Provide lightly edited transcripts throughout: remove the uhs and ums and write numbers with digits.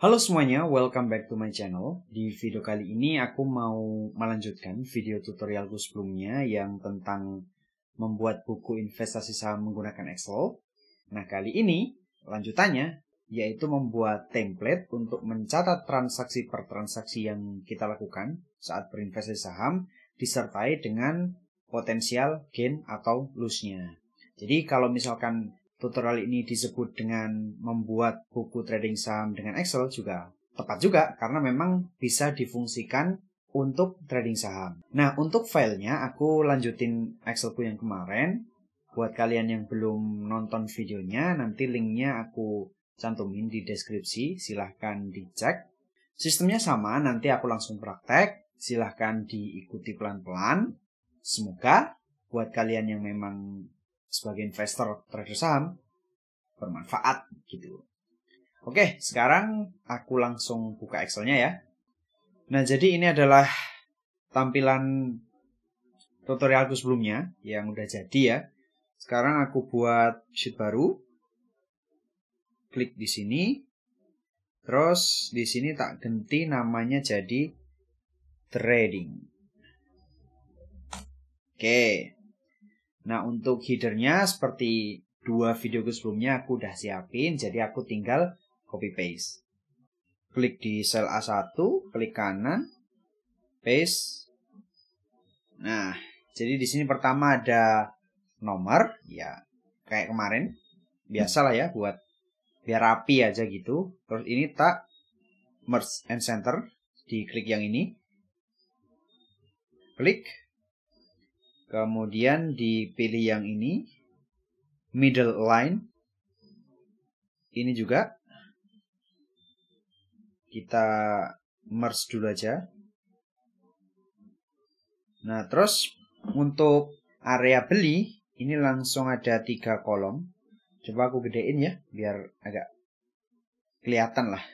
Halo semuanya, welcome back to my channel. Di video kali ini aku mau melanjutkan video tutorialku sebelumnya yang tentang membuat buku investasi saham menggunakan Excel. Nah, kali ini lanjutannya yaitu membuat template untuk mencatat transaksi per transaksi yang kita lakukan saat berinvestasi saham disertai dengan potensial gain atau loss-nya. Jadi kalau misalkan tutorial ini disebut dengan membuat buku trading saham dengan Excel juga tepat juga karena memang bisa difungsikan untuk trading saham. Nah, untuk filenya aku lanjutin Excelku yang kemarin. Buat kalian yang belum nonton videonya, nanti linknya aku cantumin di deskripsi, silahkan dicek. Sistemnya sama, nanti aku langsung praktek, silahkan diikuti pelan-pelan. Semoga buat kalian yang memang sebagai investor trader saham bermanfaat gitu. Oke, sekarang aku langsung buka Excelnya ya. Nah, jadi ini adalah tampilan tutorialku sebelumnya yang udah jadi ya. Sekarang aku buat sheet baru. Klik di sini. Terus di sini tak ganti namanya jadi trading. Oke. Nah, untuk headernya seperti dua videoku sebelumnya aku udah siapin, jadi aku tinggal copy paste. Klik di sel A1, klik kanan, paste. Nah, jadi di sini pertama ada nomor, ya kayak kemarin, biasalah ya buat biar rapi aja gitu. Terus ini tak merge and center, diklik yang ini, klik. Kemudian dipilih yang ini, middle line. Ini juga kita merge dulu aja. Nah, terus untuk area beli, ini langsung ada 3 kolom. Coba aku gedein ya, biar agak kelihatan lah.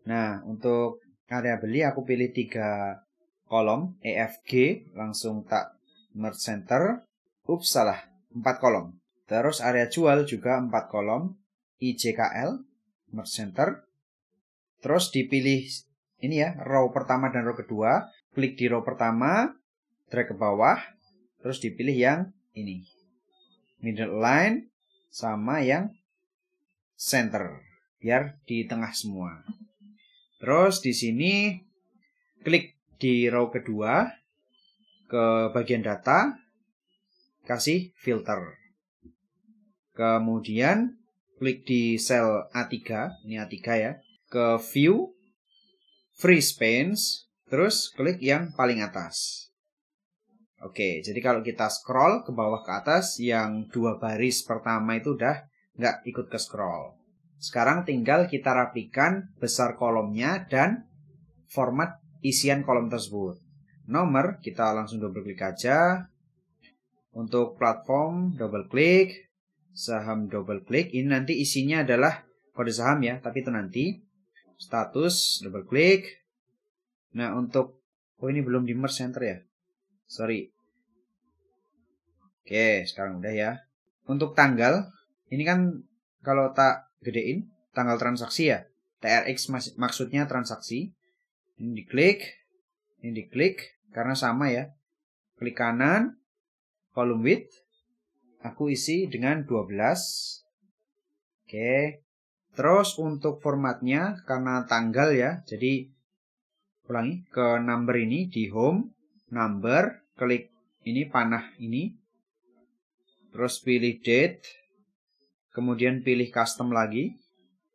Nah, untuk area beli aku pilih 3 kolom, EFG, langsung tak merge center. Ups, salah, 4 kolom. Terus area jual juga 4 kolom, IJKL, merge center. Terus dipilih ini ya, row pertama dan row kedua. Klik di row pertama, drag ke bawah. Terus dipilih yang ini, middle line sama yang center, biar di tengah semua. Terus di sini klik di row kedua, ke bagian data, kasih filter. Kemudian klik di sel A3, ini A3 ya, ke view, free space, terus klik yang paling atas. Oke, jadi kalau kita scroll ke bawah ke atas, yang 2 baris pertama itu udah nggak ikut ke scroll. Sekarang tinggal kita rapikan besar kolomnya dan format isian kolom tersebut. Nomor, kita langsung double klik aja. Untuk platform, double klik. Saham, double klik. Ini nanti isinya adalah kode saham ya, tapi itu nanti. Status, double klik. Nah, untuk, oh ini belum di merge center ya. Sorry. Oke, sekarang udah ya. Untuk tanggal, ini kan kalau tak gedein, tanggal transaksi ya. TRX maksudnya transaksi. Ini diklik, karena sama ya. Klik kanan, column width, aku isi dengan 12. Oke. Terus untuk formatnya, karena tanggal ya, jadi ulangi, ke number ini, di home, number, klik ini, panah ini. Terus pilih date, kemudian pilih custom lagi.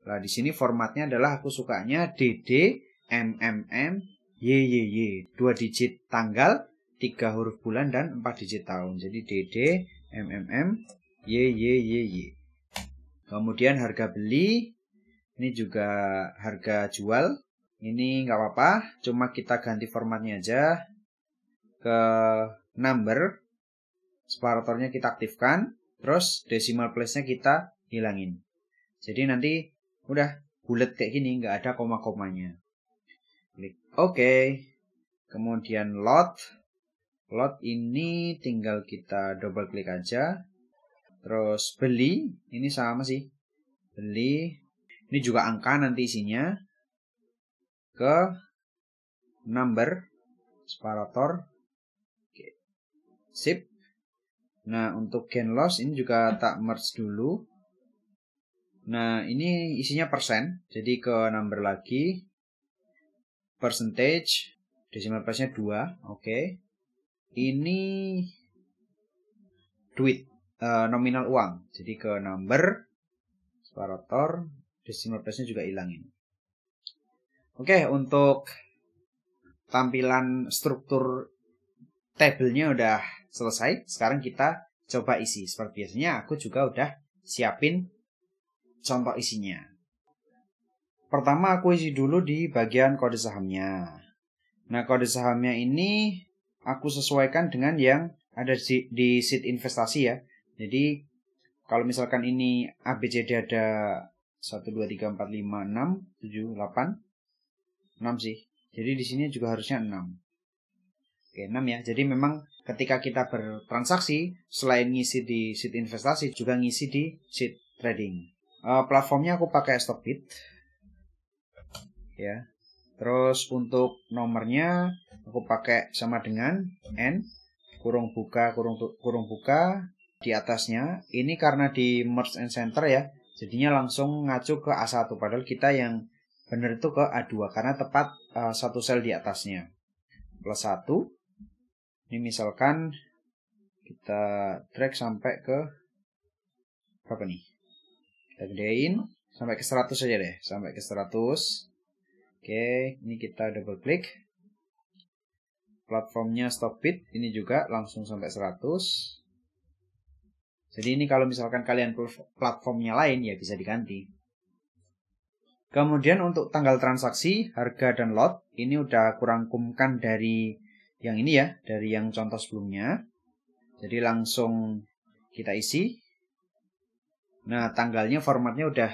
Nah, di sini formatnya adalah aku sukanya DD, MMM, YYY. 2 digit tanggal, 3 huruf bulan, dan 4 digit tahun. Jadi DD, MMM, YYY. Kemudian harga beli, ini juga harga jual. Ini nggak apa-apa, cuma kita ganti formatnya aja ke number. Separatornya kita aktifkan, terus decimal place-nya kita hilangin. Jadi nanti udah bulat kayak gini, nggak ada koma-komanya. Klik OK. Kemudian lot ini tinggal kita double klik aja. Terus beli, ini sama sih. Beli, ini juga angka nanti isinya. ke number separator. Oke. Sip. Nah, untuk gain loss ini juga tak merge dulu. Nah, ini isinya persen, jadi ke number lagi. Percentage, decimal place-nya 2, oke. Ini duit, nominal uang, jadi ke number, separator, decimal place-nya juga hilangin. Oke, untuk tampilan struktur tabelnya udah selesai. Sekarang kita coba isi. Seperti biasanya aku juga udah siapin contoh isinya. Pertama aku isi dulu di bagian kode sahamnya. Nah, kode sahamnya ini aku sesuaikan dengan yang ada di sheet investasi ya. Jadi kalau misalkan ini ABCD ada 1, 2, 3, 4, 5, 6, 7, 8, 6 sih. Jadi di sini juga harusnya 6. Oke, 6 ya. Jadi memang ketika kita bertransaksi, selain ngisi di sheet investasi, juga ngisi di sheet trading. Platformnya aku pakai Stockbit. Ya. Terus untuk nomornya aku pakai sama dengan N kurung buka di atasnya. Ini karena di merge and center ya, jadinya langsung ngacu ke A1, padahal kita yang benar itu ke A2 karena tepat satu sel di atasnya. Plus 1. Ini misalkan kita drag sampai ke berapa nih? Kita gedein sampai ke 100 saja deh, sampai ke 100. Oke, ini kita double klik. Platformnya Stockbit, ini juga langsung sampai 100. Jadi ini kalau misalkan kalian platformnya lain ya bisa diganti. Kemudian untuk tanggal transaksi, harga dan lot, ini udah aku rangkumkan dari yang ini ya, dari yang contoh sebelumnya. Jadi langsung kita isi. Nah, tanggalnya formatnya udah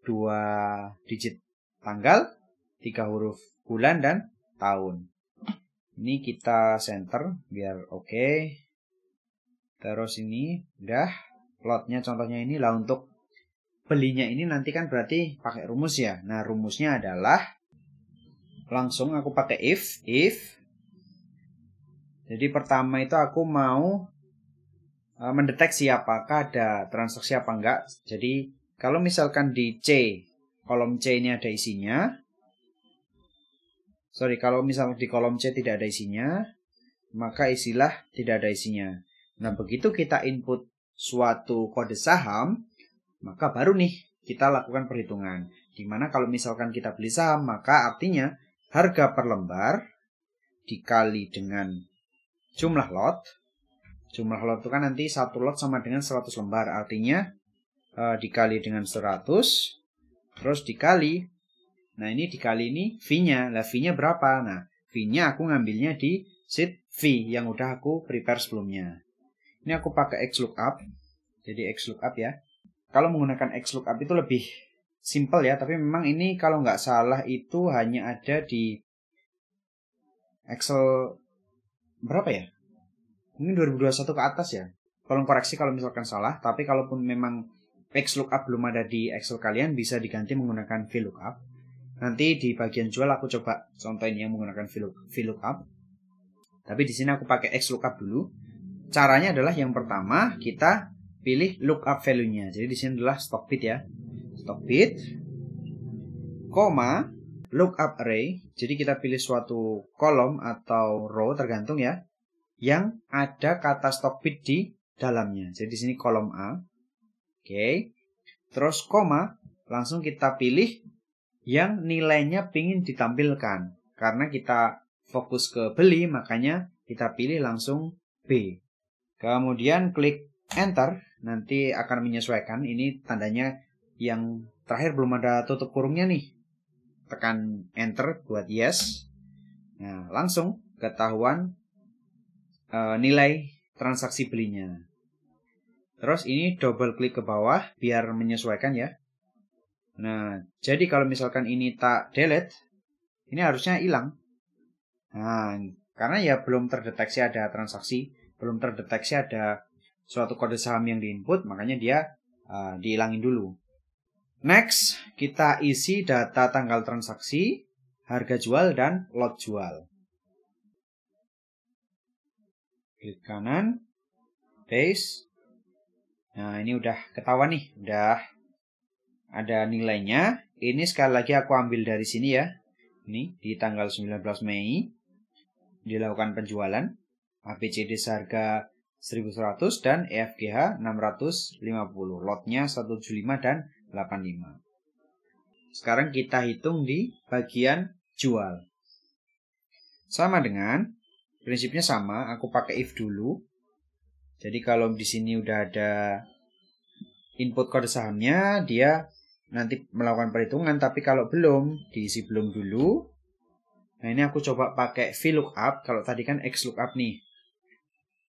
2 digit tanggal, 3 huruf bulan dan tahun. Ini kita center biar oke. Terus ini udah lotnya contohnya ini lah. Untuk belinya ini nanti kan berarti pakai rumus ya. Nah, rumusnya adalah langsung aku pakai if. Jadi pertama itu aku mau mendeteksi apakah ada transaksi apa enggak. Jadi kalau misalkan di C, kolom C ini ada isinya. Kalau misalnya di kolom C tidak ada isinya, maka isilah tidak ada isinya. Nah, begitu kita input suatu kode saham, maka baru nih kita lakukan perhitungan. Dimana kalau misalkan kita beli saham, maka artinya harga per lembar dikali dengan jumlah lot. Jumlah lot itu kan nanti satu lot sama dengan 100 lembar. Artinya dikali dengan 100, terus dikali. Nah, ini dikali ini V-nya. Lah, V-nya berapa? Nah, V-nya aku ngambilnya di sheet V yang udah aku prepare sebelumnya. Ini aku pakai XLOOKUP. Jadi XLOOKUP ya. Kalau menggunakan XLOOKUP itu lebih simple ya. Tapi memang ini kalau nggak salah itu hanya ada di Excel berapa ya? Mungkin 2021 ke atas ya. Tolong koreksi kalau misalkan salah. Tapi kalaupun memang XLOOKUP belum ada di Excel kalian, bisa diganti menggunakan VLOOKUP. Nanti di bagian jual aku coba contohin yang menggunakan VLOOKUP. Tapi di sini aku pakai XLOOKUP dulu. Caranya adalah yang pertama kita pilih lookup value-nya. Jadi di sini adalah Stockbit ya. Stockbit, koma, lookup array. Jadi kita pilih suatu kolom atau row tergantung ya, yang ada kata Stockbit di dalamnya. Jadi di sini kolom A. Oke. Terus koma, langsung kita pilih yang nilainya pingin ditampilkan. Karena kita fokus ke beli, makanya kita pilih langsung B. Kemudian klik enter, nanti akan menyesuaikan. Ini tandanya yang terakhir belum ada tutup kurungnya nih. Tekan enter buat yes. Nah, langsung ketahuan nilai transaksi belinya. Terus ini double klik ke bawah biar menyesuaikan ya. Nah, jadi kalau misalkan ini tak delete, ini harusnya hilang. Nah, karena ya belum terdeteksi ada transaksi, belum terdeteksi ada suatu kode saham yang diinput, makanya dia dihilangin dulu. Next, kita isi data tanggal transaksi, harga jual dan lot jual. Klik kanan, paste. Nah, ini udah ketahuan nih, udah ada nilainya. Ini sekali lagi aku ambil dari sini ya. Ini di tanggal 19 Mei dilakukan penjualan. ABCD seharga 1100 dan EFGH 650. Lotnya 175 dan 85. Sekarang kita hitung di bagian jual. Sama dengan prinsipnya sama, aku pakai if dulu. Jadi kalau di sini udah ada input kode sahamnya, dia nanti melakukan perhitungan, tapi kalau belum, diisi belum dulu. Nah, ini aku coba pakai VLOOKUP. Kalau tadi kan XLOOKUP nih.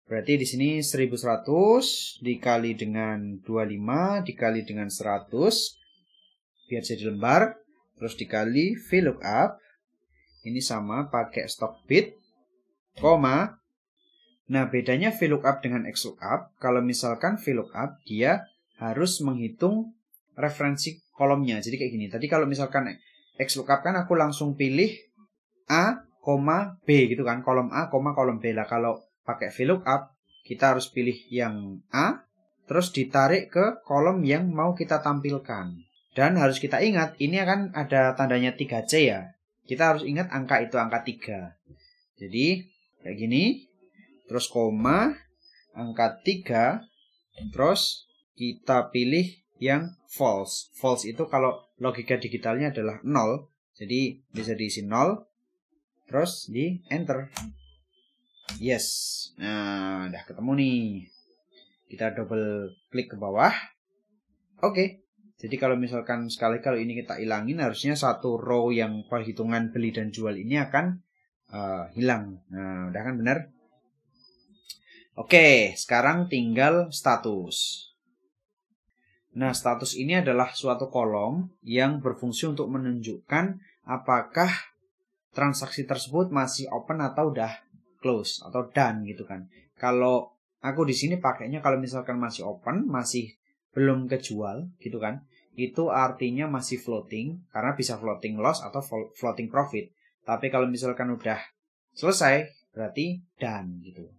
Berarti di sini 1100 dikali dengan 25 dikali dengan 100 biar jadi lembar, terus dikali VLOOKUP. Ini sama pakai stock bit, koma. Nah, bedanya VLOOKUP dengan XLOOKUP, kalau misalkan VLOOKUP dia harus menghitung referensi kolomnya. Jadi kayak gini. Tadi kalau misalkan XLOOKUP kan aku langsung pilih A, B gitu kan, kolom A, kolom B lah. Kalau pakai VLOOKUP kita harus pilih yang A, terus ditarik ke kolom yang mau kita tampilkan. Dan harus kita ingat, ini akan ada tandanya 3C ya. Kita harus ingat angka itu, angka 3. Jadi kayak gini, terus koma, angka 3, terus kita pilih yang false. False itu kalau logika digitalnya adalah 0, jadi bisa diisi 0, terus di enter. Yes. Nah, udah ketemu nih. Kita double klik ke bawah. Oke. Jadi kalau misalkan sekali kalau ini kita ilangin, harusnya satu row yang perhitungan beli dan jual ini akan hilang. Nah, udah kan benar? Oke, sekarang tinggal status. Nah, status ini adalah suatu kolom yang berfungsi untuk menunjukkan apakah transaksi tersebut masih open atau udah close atau done gitu kan. Kalau aku di sini pakainya kalau misalkan masih open, masih belum kejual gitu kan, itu artinya masih floating karena bisa floating loss atau floating profit. Tapi kalau misalkan udah selesai berarti done gitu.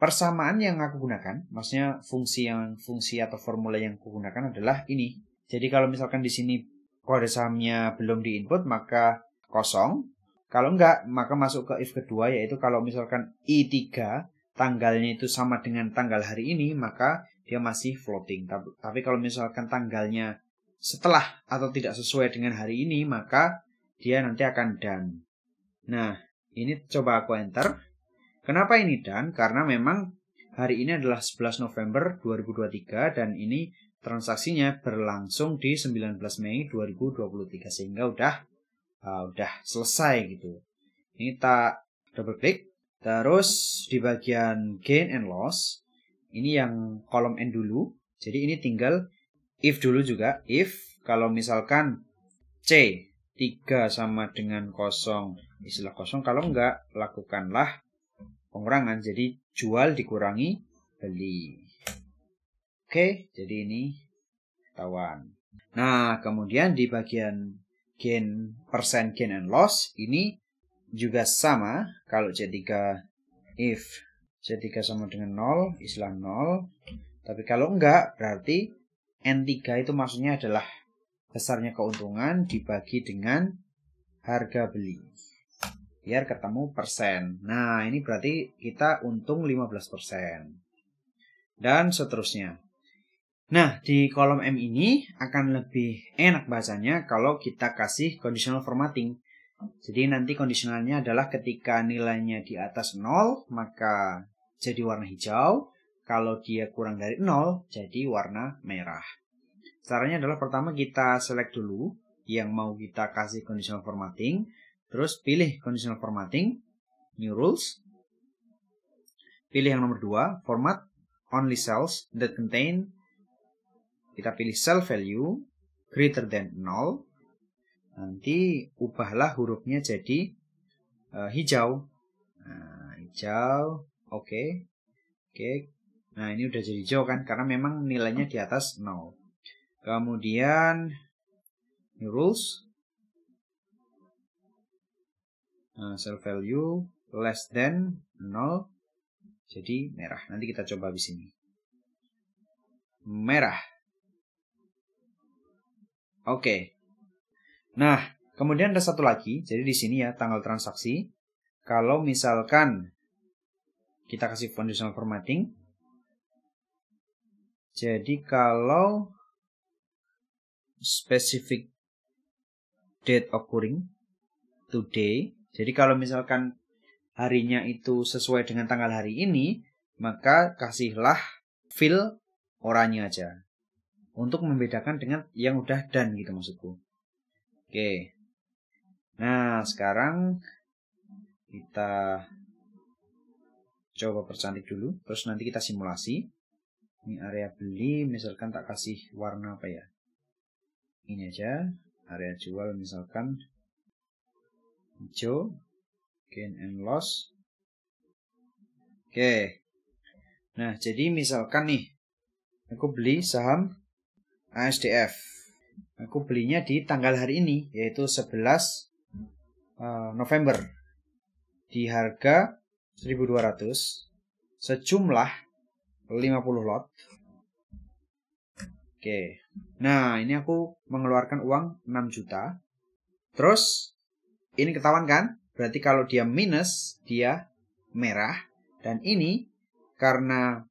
Persamaan yang aku gunakan, maksudnya fungsi atau formula yang aku gunakan adalah ini. Jadi kalau misalkan di sini kode sahamnya belum diinput maka kosong. Kalau enggak, maka masuk ke if kedua, yaitu kalau misalkan I3 tanggalnya itu sama dengan tanggal hari ini, maka dia masih floating. Tapi kalau misalkan tanggalnya setelah atau tidak sesuai dengan hari ini, maka dia nanti akan done. Nah, ini coba aku enter. Kenapa ini done? Karena memang hari ini adalah 11 November 2023 dan ini transaksinya berlangsung di 19 Mei 2023 sehingga udah selesai gitu. Ini tak double klik. Terus di bagian gain and loss, ini yang kolom N dulu. Jadi ini tinggal if dulu juga. If kalau misalkan C 3 sama dengan kosong, istilah kosong. Kalau enggak, lakukanlah pengurangan. Jadi jual dikurangi beli. Oke, jadi ini ketahuan. Nah, kemudian di bagian persen gain and loss ini juga sama. Kalau C3 if C3 sama dengan 0, istilah 0. Tapi kalau enggak berarti N3 itu maksudnya adalah besarnya keuntungan dibagi dengan harga beli. Biar ketemu persen. Nah, ini berarti kita untung 15%. Dan seterusnya. Nah, di kolom M ini akan lebih enak bacanya kalau kita kasih conditional formatting. Jadi nanti kondisionalnya adalah ketika nilainya di atas 0, maka jadi warna hijau. Kalau dia kurang dari 0, jadi warna merah. Caranya adalah pertama kita select dulu yang mau kita kasih conditional formatting. Terus pilih conditional formatting, new rules. Pilih yang nomor 2, format only cells that contain. Kita pilih cell value greater than 0. Nanti ubahlah hurufnya jadi hijau. Nah, hijau. Oke. Nah, ini udah jadi hijau kan karena memang nilainya di atas 0. Kemudian new rules. Nah, sell value less than 0. Jadi merah. Nanti kita coba di sini. Merah. Oke. Nah, kemudian ada satu lagi. Jadi di sini ya tanggal transaksi. Kalau misalkan kita kasih conditional formatting. Jadi kalau specific date occurring today. Jadi kalau misalkan harinya itu sesuai dengan tanggal hari ini, maka kasihlah fill oranye aja. Untuk membedakan dengan yang udah done gitu maksudku. Oke. Nah, sekarang kita coba percantik dulu. Terus nanti kita simulasi. Ini area beli, misalkan tak kasih warna apa ya? Ini aja. Area jual misalkan hijau. Gain and loss. Oke. Nah, jadi misalkan nih. Aku beli saham ASDF. Aku belinya di tanggal hari ini, yaitu 11 November. Di harga 1.200. Sejumlah 50 lot. Oke. Nah, ini aku mengeluarkan uang 6 juta. Terus, ini ketahuan kan? Berarti kalau dia minus, dia merah. Dan ini, karena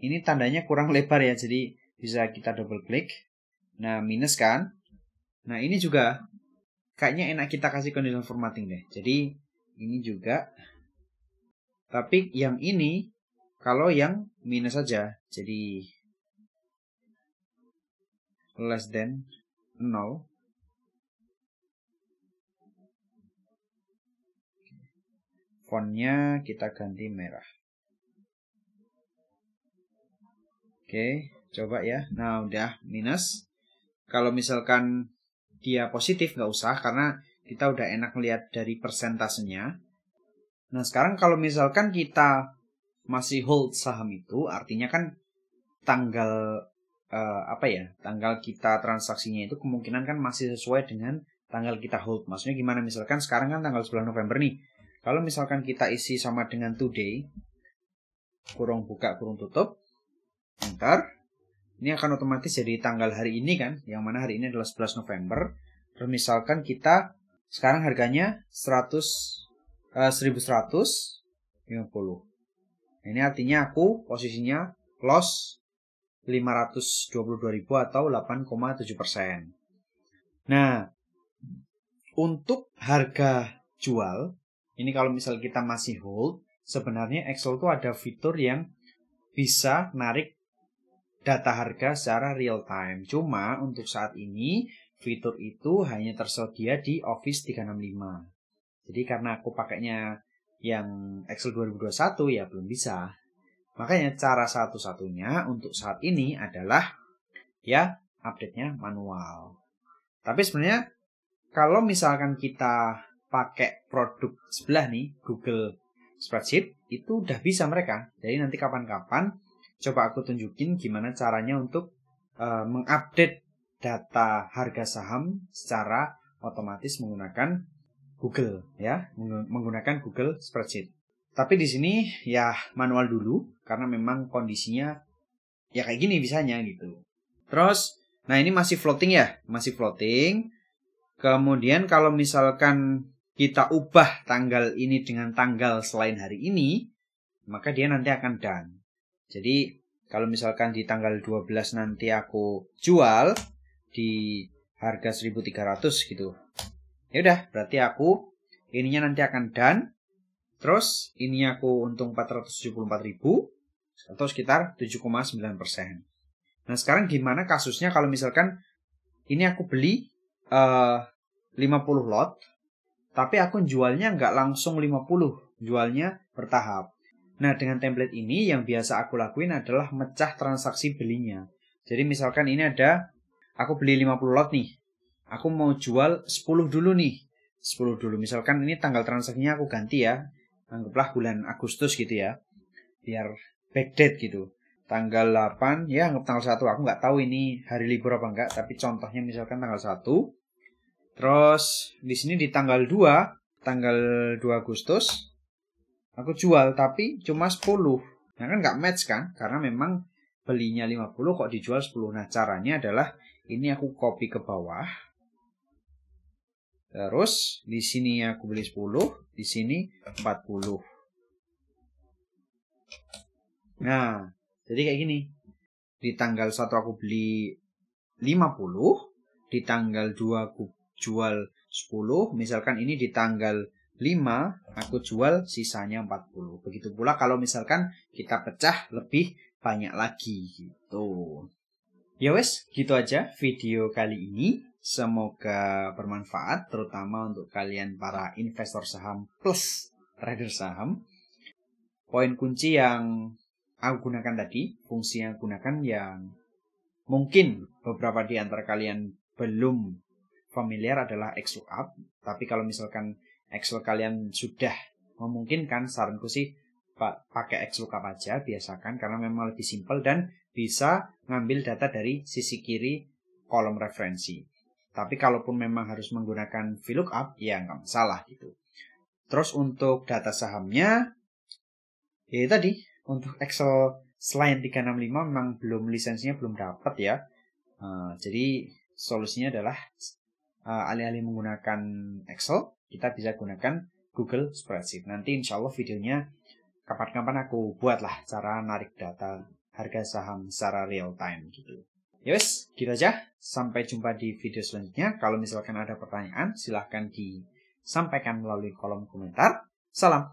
ini tandanya kurang lebar ya, jadi bisa kita double klik. Nah, minus kan? Nah, ini juga kayaknya enak kita kasih conditional formatting deh. Jadi, ini juga. Tapi yang ini, kalau yang minus saja, jadi less than 0. Fontnya kita ganti merah. Oke, coba ya. Nah, udah minus. Kalau misalkan dia positif, nggak usah, karena kita udah enak lihat dari persentasenya. Nah, sekarang kalau misalkan kita masih hold saham itu, artinya kan tanggal tanggal kita transaksinya itu kemungkinan kan masih sesuai dengan tanggal kita hold. Maksudnya gimana? Misalkan sekarang kan tanggal 11 November nih. Kalau misalkan kita isi sama dengan today, kurung buka, kurung tutup, ntar ini akan otomatis jadi tanggal hari ini kan, yang mana hari ini adalah 11 November. Terus misalkan kita sekarang harganya 1150. Ini artinya aku posisinya loss 522.000 atau 8,7%. Nah, untuk harga jual, ini kalau misal kita masih hold, sebenarnya Excel itu ada fitur yang bisa narik data harga secara real time. Cuma untuk saat ini, fitur itu hanya tersedia di Office 365. Jadi karena aku pakainya yang Excel 2021 ya belum bisa. Makanya cara satu-satunya untuk saat ini adalah ya update-nya manual. Tapi sebenarnya kalau misalkan kita pakai produk sebelah nih, Google Spreadsheet, itu udah bisa mereka. Jadi nanti kapan-kapan coba aku tunjukin gimana caranya untuk mengupdate data harga saham secara otomatis menggunakan Google ya, menggunakan Google Spreadsheet. Tapi di sini ya manual dulu karena memang kondisinya ya kayak gini bisanya gitu. Terus, nah ini masih floating ya, masih floating. Kemudian kalau misalkan kita ubah tanggal ini dengan tanggal selain hari ini, maka dia nanti akan done. Jadi kalau misalkan di tanggal 12 nanti aku jual di harga 1.300 gitu. Ya udah, berarti aku ininya nanti akan done. Terus ini aku untung 474.000 atau sekitar 7,9%. Nah sekarang gimana kasusnya kalau misalkan ini aku beli 50 lot, tapi aku jualnya nggak langsung 50, jualnya bertahap. Nah dengan template ini yang biasa aku lakuin adalah mecah transaksi belinya. Jadi misalkan ini ada, aku beli 50 lot nih, aku mau jual 10 dulu nih. 10 dulu, misalkan ini tanggal transaksinya aku ganti ya. Anggaplah bulan Agustus gitu ya, biar backdate gitu. Tanggal 8, ya anggap tanggal 1. Aku nggak tahu ini hari libur apa enggak, tapi contohnya misalkan tanggal 1. Terus di sini di tanggal 2, tanggal 2 Agustus aku jual tapi cuma 10. Nah kan nggak match kan, karena memang belinya 50 kok dijual 10. Nah caranya adalah ini aku copy ke bawah. Terus di sini aku beli 10, di sini 40. Nah, jadi kayak gini. Di tanggal 1 aku beli 50, di tanggal 2 aku jual 10, misalkan ini di tanggal 5 aku jual sisanya 40. Begitu pula kalau misalkan kita pecah lebih banyak lagi gitu. Ya wes, gitu aja video kali ini. Semoga bermanfaat terutama untuk kalian para investor saham plus trader saham. Poin kunci yang aku gunakan tadi, fungsi yang aku gunakan yang mungkin beberapa di antara kalian belum familiar adalah XLOOKUP. Tapi kalau misalkan Excel kalian sudah memungkinkan, saranku sih pakai XLOOKUP aja, biasakan karena memang lebih simpel dan bisa ngambil data dari sisi kiri kolom referensi. Tapi kalaupun memang harus menggunakan VLOOKUP, ya nggak masalah gitu. Terus untuk data sahamnya, ya tadi untuk Excel selain 365 memang lisensinya belum dapat ya. Jadi solusinya adalah alih-alih menggunakan Excel, kita bisa gunakan Google Spreadsheet. Nanti insya Allah videonya kapan-kapan aku buatlah cara narik data harga saham secara real time gitu. Yes, gitu aja. Sampai jumpa di video selanjutnya. Kalau misalkan ada pertanyaan, silahkan disampaikan melalui kolom komentar. Salam.